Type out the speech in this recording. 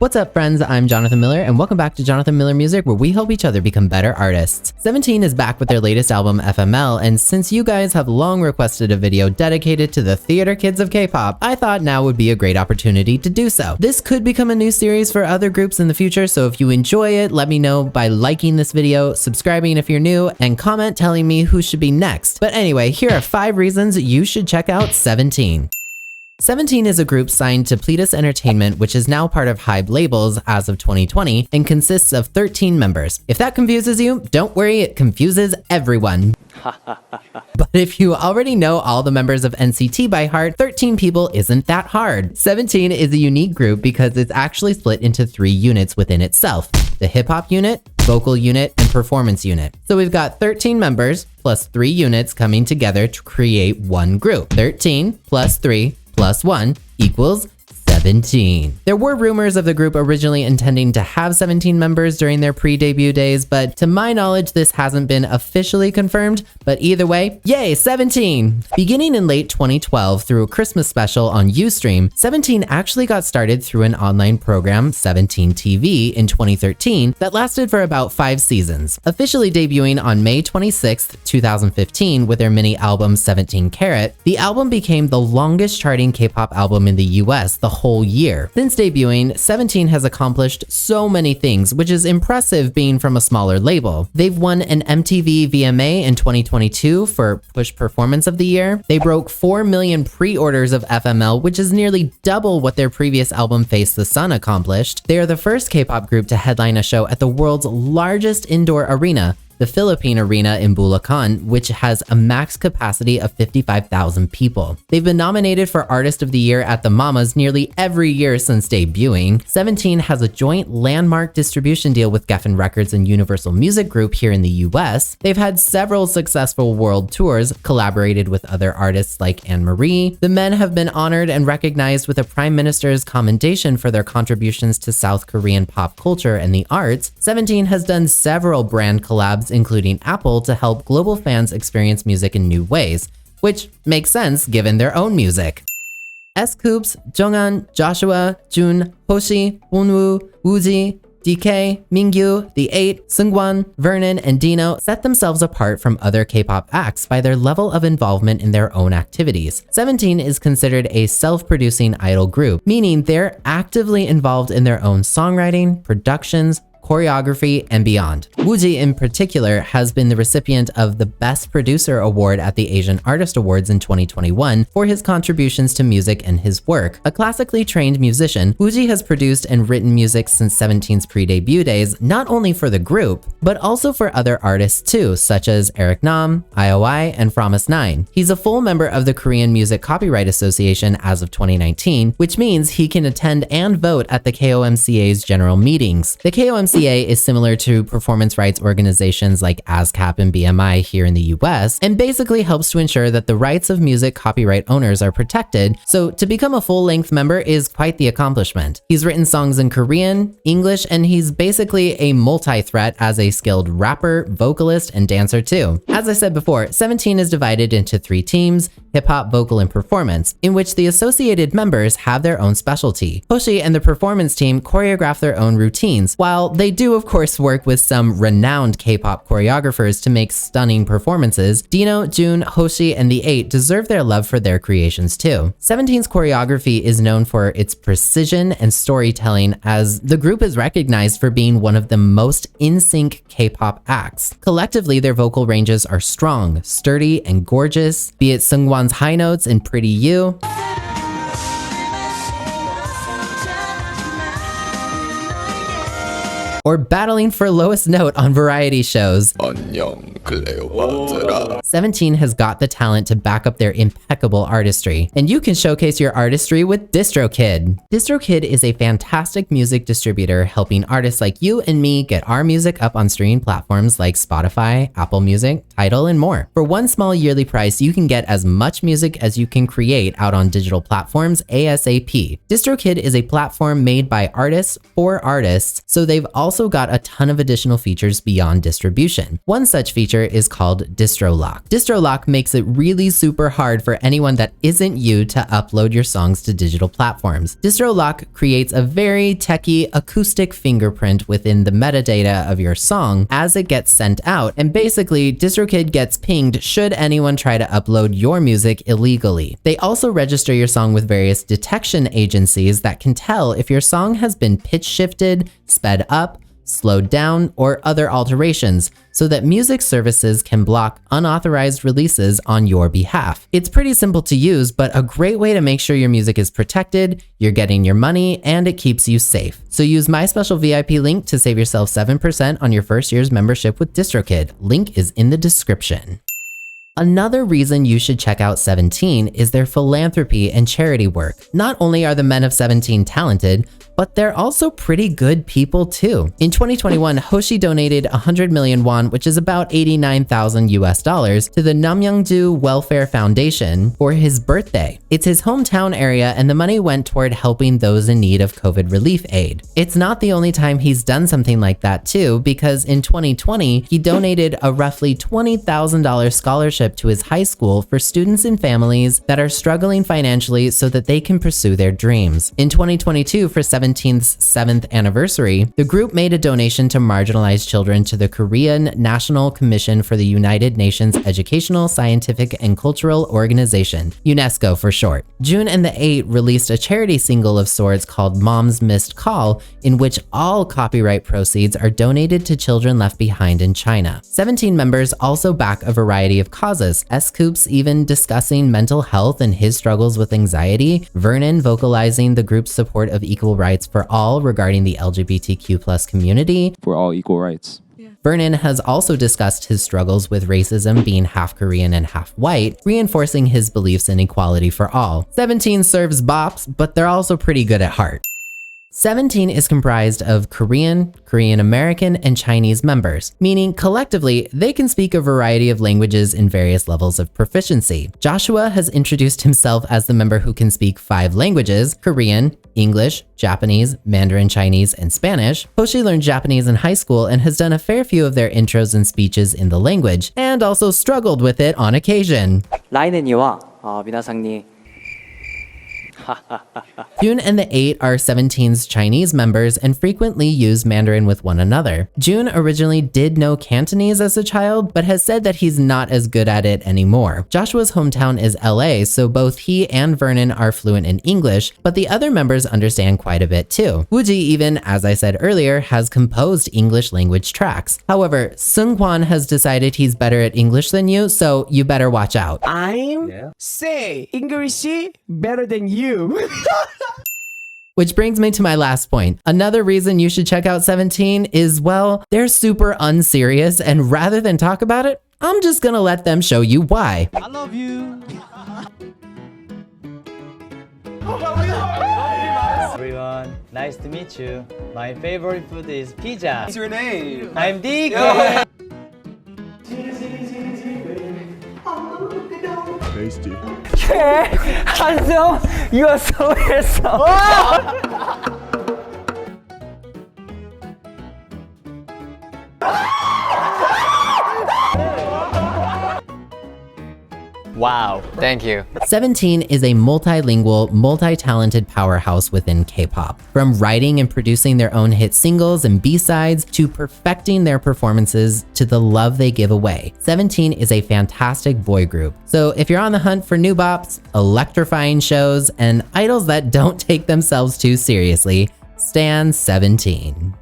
What's up, friends? I'm Jonathan Miller, and welcome back to Jonathan Miller Music, where we help each other become better artists. 17 is back with their latest album, FML, and since you guys have long requested a video dedicated to the theater kids of K-pop, I thought now would be a great opportunity to do so. This could become a new series for other groups in the future, so if you enjoy it, let me know by liking this video, subscribing if you're new, and comment telling me who should be next. But anyway, here are 5 reasons you should check out 17. 17 is a group signed to Pledis Entertainment, which is now part of Hybe Labels as of 2020 and consists of 13 members. If that confuses you, don't worry, it confuses everyone. But if you already know all the members of NCT by heart, 13 people isn't that hard. 17 is a unique group because it's actually split into 3 units within itself: the hip-hop unit, vocal unit, and performance unit. So we've got 13 members plus 3 units coming together to create one group. 13 plus 3 plus 1 equals 17. There were rumors of the group originally intending to have 17 members during their pre-debut days, but to my knowledge, this hasn't been officially confirmed. But either way, yay, 17! Beginning in late 2012 through a Christmas special on Ustream, 17 actually got started through an online program, 17 TV, in 2013 that lasted for about 5 seasons. Officially debuting on May 26, 2015 with their mini album 17 Carat, the album became the longest charting K-pop album in the US the whole year. Since debuting, 17 has accomplished so many things, which is impressive being from a smaller label. They've won an MTV VMA in 2022 for Push Performance of the Year. They broke 4 million pre-orders of FML, which is nearly double what their previous album Face the Sun accomplished. They are the first K-pop group to headline a show at the world's largest indoor arena, the Philippine Arena in Bulacan, which has a max capacity of 55,000 people. They've been nominated for Artist of the Year at the Mamas nearly every year since debuting. 17 has a joint landmark distribution deal with Geffen Records and Universal Music Group here in the US. They've had several successful world tours, collaborated with other artists like Anne-Marie. The men have been honored and recognized with a Prime Minister's commendation for their contributions to South Korean pop culture and the arts. 17 has done several brand collabs, including Apple, to help global fans experience music in new ways, which makes sense given their own music. S-Coups, Jonghan, Joshua, Jun, Hoshi, Wonwoo, woozi, DK, Mingyu, The 8, Seungkwan, Vernon, and Dino set themselves apart from other K-pop acts by their level of involvement in their own activities. 17 is considered a self-producing idol group, meaning they're actively involved in their own songwriting, productions, choreography, and beyond. woozi in particular has been the recipient of the Best Producer Award at the Asian Artist Awards in 2021 for his contributions to music and his work. A classically trained musician, woozi has produced and written music since 17's pre-debut days, not only for the group, but also for other artists too, such as Eric Nam, IOI, and Fromis 9. He's a full member of the Korean Music Copyright Association as of 2019, which means he can attend and vote at the KOMCA's general meetings. The KOMCA is similar to performance rights organizations like ASCAP and BMI here in the US, and basically helps to ensure that the rights of music copyright owners are protected, so to become a full-length member is quite the accomplishment. He's written songs in Korean, English, and he's basically a multi-threat as a skilled rapper, vocalist, and dancer too. As I said before, 17 is divided into 3 teams: hip-hop, vocal, and performance, in which the associated members have their own specialty. Hoshi and the performance team choreograph their own routines, while they do of course work with some renowned K-pop choreographers to make stunning performances. Dino, Jun, Hoshi, and The 8 deserve their love for their creations too. 17's choreography is known for its precision and storytelling, as the group is recognized for being one of the most in-sync K-pop acts. Collectively, their vocal ranges are strong, sturdy, and gorgeous, be it Seungkwan's high notes in Pretty You, or battling for lowest note on variety shows. 17 has got the talent to back up their impeccable artistry, and you can showcase your artistry with DistroKid. DistroKid is a fantastic music distributor helping artists like you and me get our music up on streaming platforms like Spotify, Apple Music, Tidal, and more. For one small yearly price, you can get as much music as you can create out on digital platforms ASAP. DistroKid is a platform made by artists for artists, so they've all also got a ton of additional features beyond distribution. One such feature is called Distro Lock. Distro Lock makes it really super hard for anyone that isn't you to upload your songs to digital platforms. Distro Lock creates a very techy acoustic fingerprint within the metadata of your song as it gets sent out, and basically DistroKid gets pinged should anyone try to upload your music illegally. They also register your song with various detection agencies that can tell if your song has been pitch shifted, sped up, slowed down, or other alterations, so that music services can block unauthorized releases on your behalf. It's pretty simple to use, but a great way to make sure your music is protected, you're getting your money, and it keeps you safe. So use my special VIP link to save yourself 7% on your first year's membership with DistroKid. Link is in the description. Another reason you should check out 17 is their philanthropy and charity work. Not only are the men of 17 talented, but they're also pretty good people too. In 2021, Hoshi donated 100 million won, which is about 89,000 US dollars, to the Namyangju Welfare Foundation for his birthday. It's his hometown area, and the money went toward helping those in need of COVID relief aid. It's not the only time he's done something like that too, because in 2020, he donated a roughly $20,000 scholarship to his high school for students and families that are struggling financially so that they can pursue their dreams. In 2022, for 17's 7th anniversary, the group made a donation to marginalized children to the Korean National Commission for the United Nations Educational, Scientific, and Cultural Organization, UNESCO for short. June and the 8 released a charity single of sorts called Mom's Missed Call, in which all copyright proceeds are donated to children left behind in China. 17 members also back a variety of causes, S-Coups even discussing mental health and his struggles with anxiety, Vernon vocalizing the group's support of equal rights for all regarding the LGBTQ+ community. For all equal rights. Vernon has also discussed his struggles with racism, being half Korean and half white, reinforcing his beliefs in equality for all. 17 serves bops, but they're also pretty good at heart. 17 is comprised of Korean, Korean American, and Chinese members, meaning collectively they can speak a variety of languages in various levels of proficiency. Joshua has introduced himself as the member who can speak 5 languages: Korean, English, Japanese, Mandarin Chinese, and Spanish. Hoshi learned Japanese in high school and has done a fair few of their intros and speeches in the language, and also struggled with it on occasion. June and the 8 are 17's Chinese members and frequently use Mandarin with one another. June originally did know Cantonese as a child, but has said that he's not as good at it anymore. Joshua's hometown is LA, so both he and Vernon are fluent in English, but the other members understand quite a bit too. Woozi even, as I said earlier, has composed English language tracks. However, Seungkwan has decided he's better at English than you, so you better watch out. Say English better than you. Which brings me to my last point. Another reason you should check out 17 is, well, they're super unserious, and rather than talk about it, I'm just gonna let them show you why. I love you. Everyone, nice to meet you. My favorite food is pizza. What's your name? I'm Digo. Tasty. Handsome, you are so handsome. Wow, thank you. 17 is a multilingual, multi-talented powerhouse within K-pop. From writing and producing their own hit singles and B-sides, to perfecting their performances, to the love they give away. 17 is a fantastic boy group. So if you're on the hunt for new bops, electrifying shows, and idols that don't take themselves too seriously, stan 17.